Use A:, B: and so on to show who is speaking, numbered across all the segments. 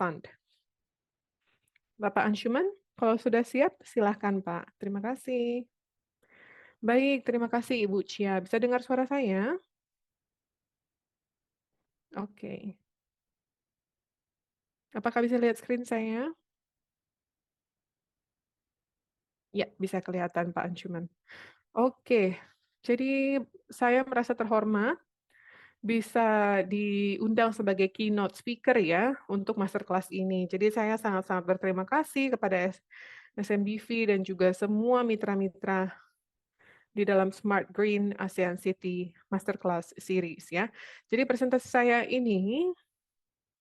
A: Fund. Bapak Anshuman, kalau sudah siap, silahkan Pak. Terima kasih. Baik, terima kasih Ibu Chia. Bisa dengar suara saya? Oke. Apakah bisa lihat screen saya? Ya, bisa kelihatan Pak Anshuman. Oke, jadi saya merasa terhormat bisa diundang sebagai keynote speaker ya untuk masterclass ini. Jadi saya sangat-sangat berterima kasih kepada SMBV dan juga semua mitra-mitra di dalam Smart Green ASEAN City Masterclass Series ya. Jadi presentasi saya ini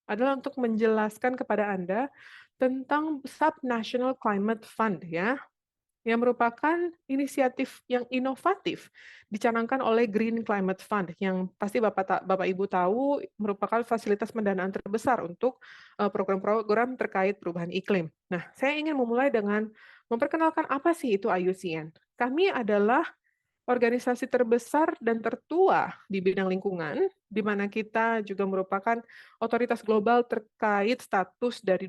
A: adalah untuk menjelaskan kepada Anda tentang Subnational Climate Fund ya, yang merupakan inisiatif yang inovatif dicanangkan oleh Green Climate Fund yang pasti Bapak Ibu tahu merupakan fasilitas pendanaan terbesar untuk program-program terkait perubahan iklim. Nah, saya ingin memulai dengan memperkenalkan apa sih itu IUCN. Kami adalah organisasi terbesar dan tertua di bidang lingkungan, di mana kita juga merupakan otoritas global terkait status dari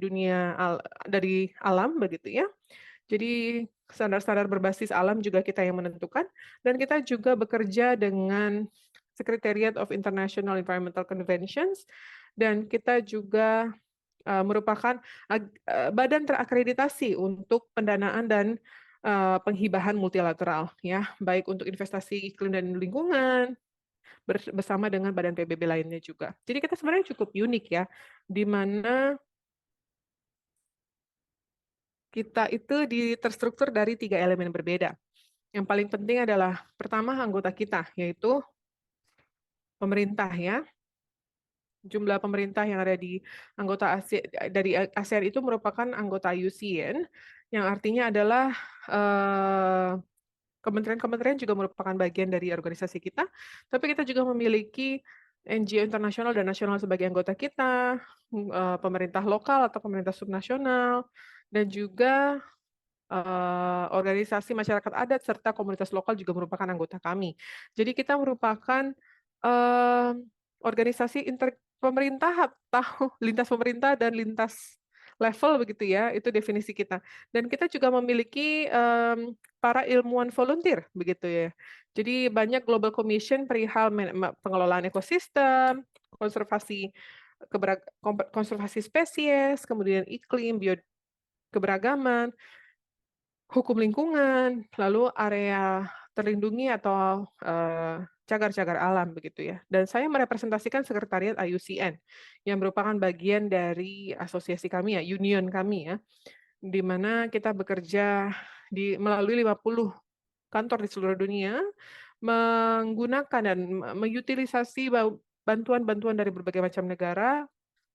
A: dari alam begitu ya. Jadi standar-standar berbasis alam juga kita yang menentukan, dan kita juga bekerja dengan Secretariat of International Environmental Conventions, dan kita juga merupakan badan terakreditasi untuk pendanaan dan penghibahan multilateral, ya, baik untuk investasi iklim dan lingkungan, bersama dengan badan PBB lainnya juga. Jadi kita sebenarnya cukup unik ya, di mana kita itu terstruktur dari 3 elemen berbeda. Yang paling penting adalah pertama anggota kita, yaitu pemerintah ya. Jumlah pemerintah yang ada di anggota dari ASEAN itu merupakan anggota IUCN, yang artinya adalah kementerian-kementerian juga merupakan bagian dari organisasi kita, tapi kita juga memiliki NGO internasional dan nasional sebagai anggota kita, pemerintah lokal atau pemerintah subnasional, dan juga organisasi masyarakat adat serta komunitas lokal juga merupakan anggota kami. Jadi kita merupakan organisasi pemerintah atau lintas pemerintah dan lintas level begitu ya, itu definisi kita. Dan kita juga memiliki para ilmuwan volunteer begitu ya. Jadi banyak global commission perihal pengelolaan ekosistem, konservasi konservasi spesies, kemudian iklim, biokeberagaman, hukum lingkungan, lalu area terlindungi atau cagar-cagar alam begitu ya. Dan saya merepresentasikan sekretariat IUCN yang merupakan bagian dari asosiasi kami ya, union kami ya, di mana kita bekerja melalui 50 kantor di seluruh dunia, menggunakan dan mengutilisasi bantuan-bantuan dari berbagai macam negara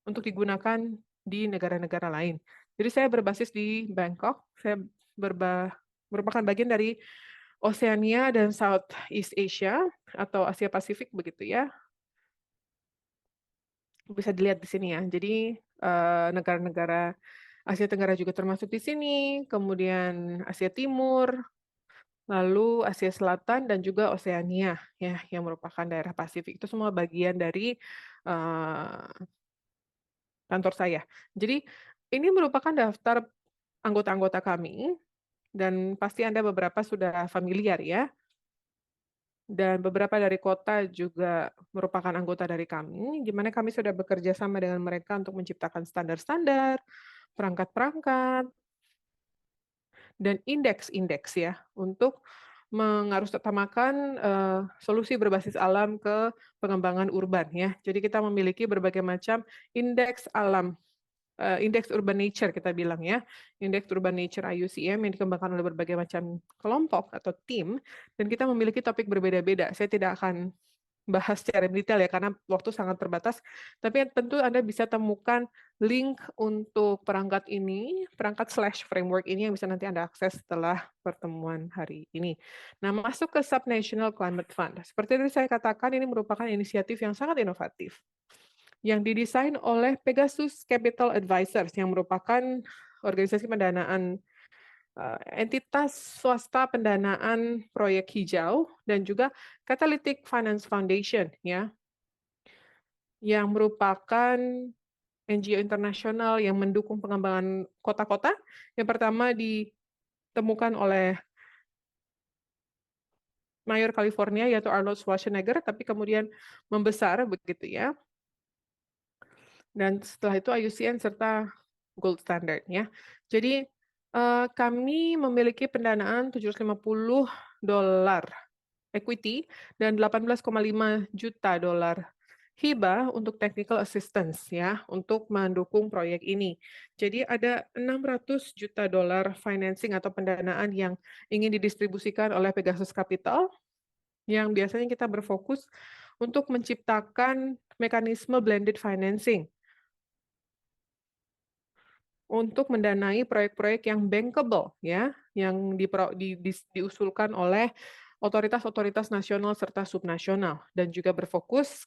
A: untuk digunakan di negara-negara lain. Jadi saya berbasis di Bangkok, saya merupakan bagian dari Oceania dan Southeast Asia atau Asia Pasifik begitu ya. Bisa dilihat di sini ya. Jadi negara-negara Asia Tenggara juga termasuk di sini, kemudian Asia Timur, lalu Asia Selatan dan juga Oceania ya yang merupakan daerah Pasifik. Itu semua bagian dari kantor saya. Jadi ini merupakan daftar anggota-anggota kami dan pasti Anda beberapa sudah familiar ya. Dan beberapa dari kota juga merupakan anggota dari kami, di mana kami sudah bekerja sama dengan mereka untuk menciptakan standar-standar, perangkat-perangkat, dan indeks-indeks ya, untuk mengarusutamakan solusi berbasis alam ke pengembangan urban ya. Jadi kita memiliki berbagai macam indeks alam, indeks urban nature kita bilang ya, indeks urban nature IUCN yang dikembangkan oleh berbagai macam kelompok atau tim, dan kita memiliki topik berbeda-beda. Saya tidak akan bahas secara detail ya, karena waktu sangat terbatas, tapi tentu Anda bisa temukan link untuk perangkat ini, perangkat/framework ini yang bisa nanti Anda akses setelah pertemuan hari ini. Nah, masuk ke Subnational Climate Fund. Seperti yang saya katakan, ini merupakan inisiatif yang sangat inovatif yang didesain oleh Pegasus Capital Advisors yang merupakan organisasi pendanaan entitas swasta pendanaan proyek hijau dan juga Catalytic Finance Foundation ya yang merupakan NGO internasional yang mendukung pengembangan kota-kota. Yang pertama ditemukan oleh Mayor California, yaitu Arnold Schwarzenegger, tapi kemudian membesar begitu ya. Dan setelah itu IUCN serta Gold Standard ya. Jadi kami memiliki pendanaan $750 equity dan $18,5 juta hibah untuk technical assistance ya, untuk mendukung proyek ini. Jadi ada $600 juta financing atau pendanaan yang ingin didistribusikan oleh Pegasus Capital, yang biasanya kita berfokus untuk menciptakan mekanisme blended financing untuk mendanai proyek-proyek yang bankable ya, yang diusulkan oleh otoritas-otoritas nasional serta subnasional, dan juga berfokus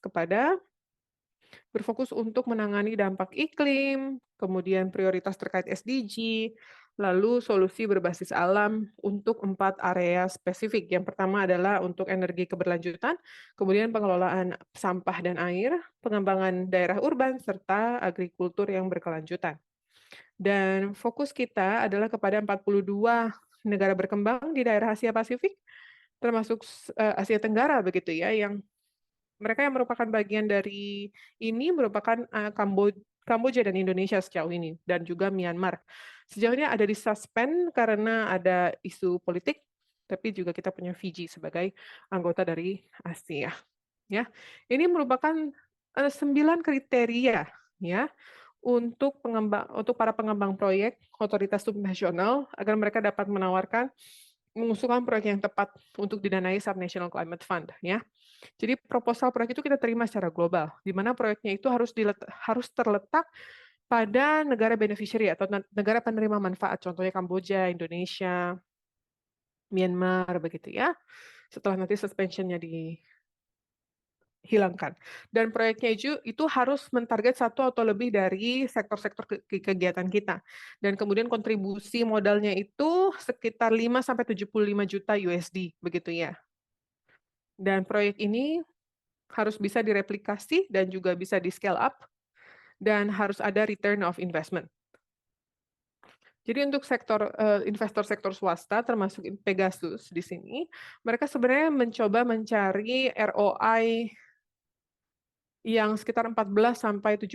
A: untuk menangani dampak iklim, kemudian prioritas terkait SDG, lalu solusi berbasis alam untuk 4 area spesifik. Yang pertama adalah untuk energi keberlanjutan, kemudian pengelolaan sampah dan air, pengembangan daerah urban, serta agrikultur yang berkelanjutan. Dan fokus kita adalah kepada 42 negara berkembang di daerah Asia Pasifik, termasuk Asia Tenggara begitu ya, yang mereka yang merupakan bagian dari ini merupakan Kamboja dan Indonesia sejauh ini, dan juga Myanmar. Sejauh ini ada disuspend karena ada isu politik, tapi juga kita punya Fiji sebagai anggota dari Asia. Ya, ini merupakan 9 kriteria ya untuk para pengembang proyek otoritas subnasional agar mereka dapat mengusulkan proyek yang tepat untuk didanai Subnational Climate Fund ya. Jadi proposal proyek itu kita terima secara global, di mana proyeknya itu harus terletak pada negara beneficiary atau negara penerima manfaat, contohnya Kamboja, Indonesia, Myanmar begitu ya. Setelah nanti suspension-nya dihilangkan. Dan proyeknya itu harus mentarget satu atau lebih dari sektor-sektor kegiatan kita. Dan kemudian kontribusi modalnya itu sekitar 5 sampai 75 juta USD begitu ya. Dan proyek ini harus bisa direplikasi dan juga bisa di-scale up, dan harus ada return of investment. Jadi untuk investor sektor swasta, termasuk Pegasus di sini, mereka sebenarnya mencoba mencari ROI yang sekitar 14-17%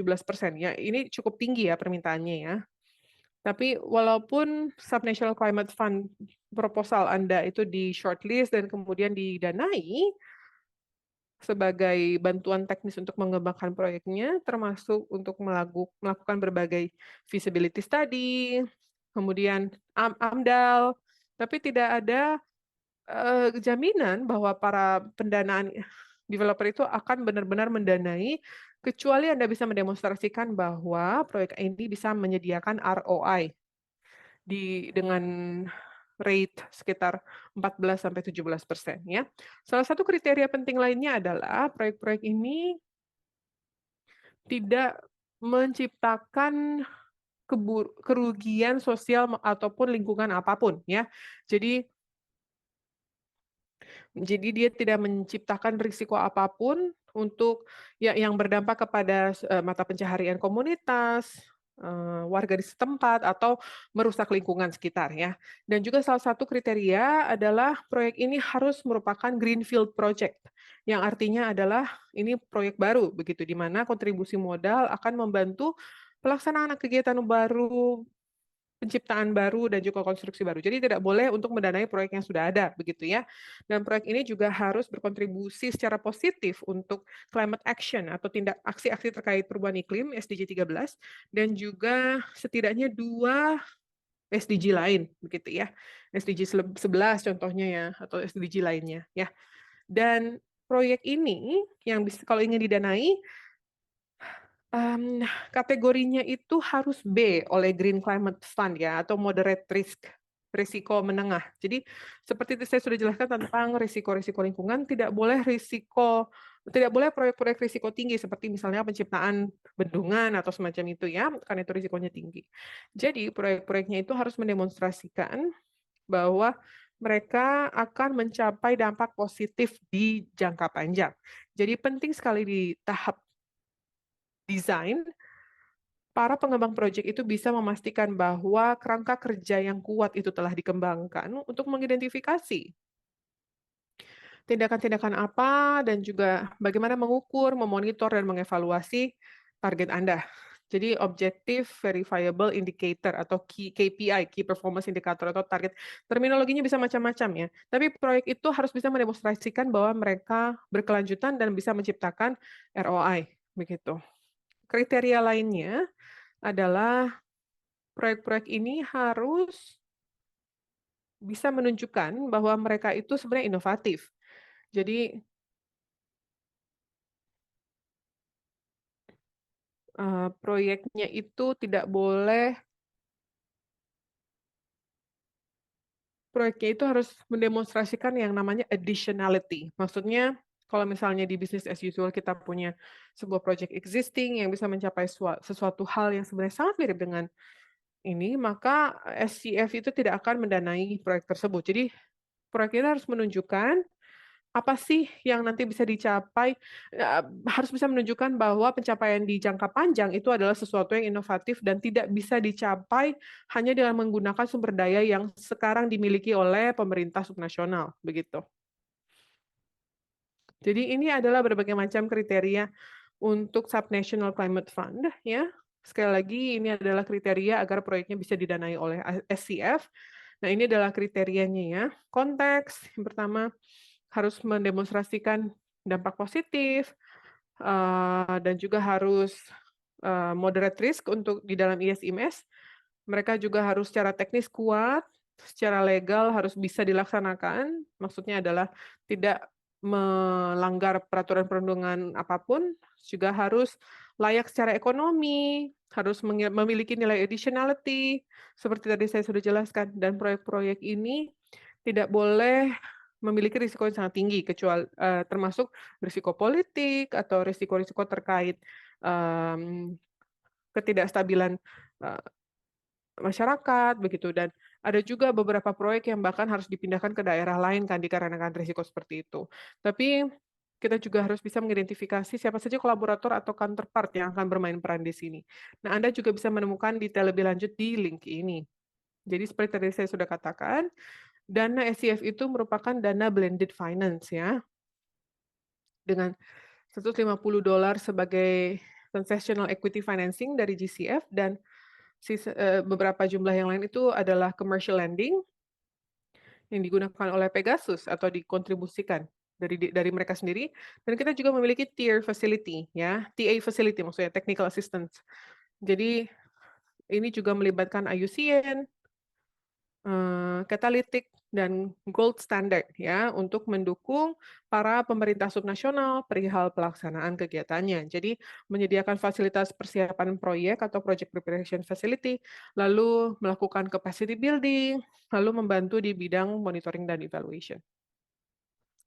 A: ya. Ini cukup tinggi ya permintaannya ya. Tapi walaupun Subnational Climate Fund proposal Anda itu di shortlist dan kemudian didanai sebagai bantuan teknis untuk mengembangkan proyeknya, termasuk untuk melakukan berbagai feasibility study, kemudian AMDAL, tapi tidak ada jaminan bahwa para pendanaan developer itu akan benar-benar mendanai, kecuali Anda bisa mendemonstrasikan bahwa proyek ini bisa menyediakan ROI dengan rate sekitar 14-17% ya. Salah satu kriteria penting lainnya adalah proyek-proyek ini tidak menciptakan kerugian sosial ataupun lingkungan apapun ya. Jadi dia tidak menciptakan risiko apapun untuk yang berdampak kepada mata pencaharian komunitas, warga di setempat, atau merusak lingkungan sekitar ya. Dan juga salah satu kriteria adalah proyek ini harus merupakan greenfield project, yang artinya adalah ini proyek baru begitu, di mana kontribusi modal akan membantu pelaksanaan kegiatan baru, penciptaan baru, dan juga konstruksi baru. Jadi tidak boleh untuk mendanai proyek yang sudah ada begitu ya. Dan proyek ini juga harus berkontribusi secara positif untuk climate action atau tindak aksi-aksi terkait perubahan iklim SDG 13, dan juga setidaknya 2 SDG lain begitu ya. SDG 11 contohnya ya, atau SDG lainnya ya. Dan proyek ini yang kalau ingin didanai, kategorinya itu harus B oleh Green Climate Fund ya, atau moderate risk, risiko menengah. Jadi seperti itu saya sudah jelaskan tentang risiko-risiko lingkungan, tidak boleh proyek-proyek risiko tinggi seperti misalnya penciptaan bendungan atau semacam itu ya, karena itu risikonya tinggi. Jadi proyek-proyeknya itu harus mendemonstrasikan bahwa mereka akan mencapai dampak positif di jangka panjang. Jadi penting sekali di tahap desain para pengembang proyek itu bisa memastikan bahwa kerangka kerja yang kuat itu telah dikembangkan untuk mengidentifikasi tindakan-tindakan apa dan juga bagaimana mengukur, memonitor, dan mengevaluasi target Anda. Jadi Objective Verifiable Indicator atau KPI, Key Performance Indicator atau target. Terminologinya bisa macam-macam ya. Tapi proyek itu harus bisa mendemonstrasikan bahwa mereka berkelanjutan dan bisa menciptakan ROI, begitu. Kriteria lainnya adalah proyek-proyek ini harus bisa menunjukkan bahwa mereka itu sebenarnya inovatif. Jadi proyeknya itu tidak boleh proyeknya itu harus mendemonstrasikan yang namanya additionality. Maksudnya, kalau misalnya di business as usual kita punya sebuah project existing yang bisa mencapai sesuatu hal yang sebenarnya sangat mirip dengan ini, maka SCF itu tidak akan mendanai proyek tersebut. Jadi, proyek ini harus menunjukkan apa sih yang nanti bisa dicapai, harus bisa menunjukkan bahwa pencapaian di jangka panjang itu adalah sesuatu yang inovatif dan tidak bisa dicapai hanya dengan menggunakan sumber daya yang sekarang dimiliki oleh pemerintah subnasional, begitu. Jadi ini adalah berbagai macam kriteria untuk Subnational Climate Fund ya. Sekali lagi ini adalah kriteria agar proyeknya bisa didanai oleh SCF. Nah, ini adalah kriterianya ya. Konteks yang pertama harus mendemonstrasikan dampak positif, dan juga harus, moderate risk untuk di dalam IS/IMS. Mereka juga harus secara teknis kuat, secara legal harus bisa dilaksanakan, maksudnya adalah tidak melanggar peraturan perundungan apapun, juga harus layak secara ekonomi, harus memiliki nilai additionality, seperti tadi saya sudah jelaskan, dan proyek-proyek ini tidak boleh memiliki risiko yang sangat tinggi, termasuk risiko politik atau risiko-risiko terkait, mmm, ketidakstabilan, eee masyarakat begitu dan ada juga beberapa proyek yang bahkan harus dipindahkan ke daerah lain kan dikarenakan risiko seperti itu. Tapi kita juga harus bisa mengidentifikasi siapa saja kolaborator atau counterpart yang akan bermain peran di sini. Nah, Anda juga bisa menemukan detail lebih lanjut di link ini. Jadi seperti tadi saya sudah katakan, dana SCF itu merupakan dana blended finance ya, dengan $150 sebagai concessional equity financing dari GCF dan beberapa jumlah yang lain itu adalah commercial lending yang digunakan oleh Pegasus atau dikontribusikan dari mereka sendiri dan kita juga memiliki tier facility ya, TA facility maksudnya technical assistance. Jadi ini juga melibatkan IUCN, Catalytic dan Gold Standard ya untuk mendukung para pemerintah subnasional perihal pelaksanaan kegiatannya. Jadi menyediakan fasilitas persiapan proyek atau project preparation facility, lalu melakukan capacity building, lalu membantu di bidang monitoring dan evaluation.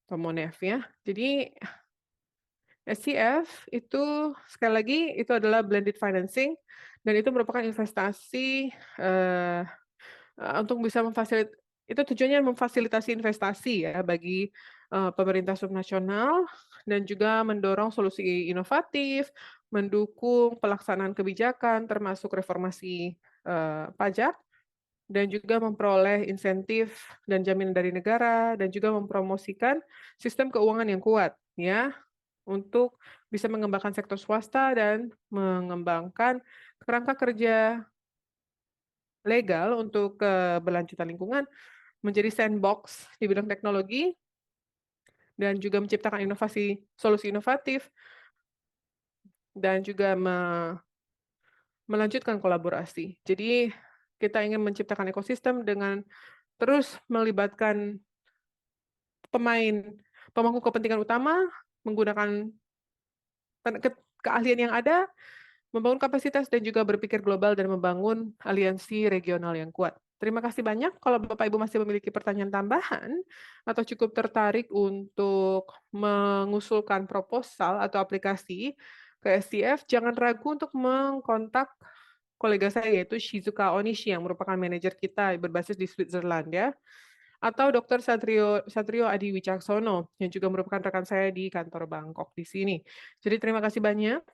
A: Atau MONEF ya. Jadi SCF itu sekali lagi itu adalah blended financing dan itu merupakan investasi untuk bisa itu tujuannya memfasilitasi investasi ya bagi, pemerintah subnasional dan juga mendorong solusi inovatif, mendukung pelaksanaan kebijakan termasuk reformasi, pajak, dan juga memperoleh insentif dan jaminan dari negara, dan juga mempromosikan sistem keuangan yang kuat ya, untuk bisa mengembangkan sektor swasta dan mengembangkan kerangka kerja legal untuk keberlanjutan lingkungan, menjadi sandbox di bidang teknologi, dan juga menciptakan solusi inovatif, dan juga melanjutkan kolaborasi. Jadi, kita ingin menciptakan ekosistem dengan terus melibatkan pemangku kepentingan utama, menggunakan keahlian yang ada, membangun kapasitas dan juga berpikir global dan membangun aliansi regional yang kuat. Terima kasih banyak. Kalau Bapak Ibu masih memiliki pertanyaan tambahan atau cukup tertarik untuk mengusulkan proposal atau aplikasi ke SCF, jangan ragu untuk mengkontak kolega saya yaitu Shizuka Onishi yang merupakan manajer kita berbasis di Switzerland ya. Atau Dr. Satrio Adi Wicaksono yang juga merupakan rekan saya di kantor Bangkok di sini. Jadi terima kasih banyak.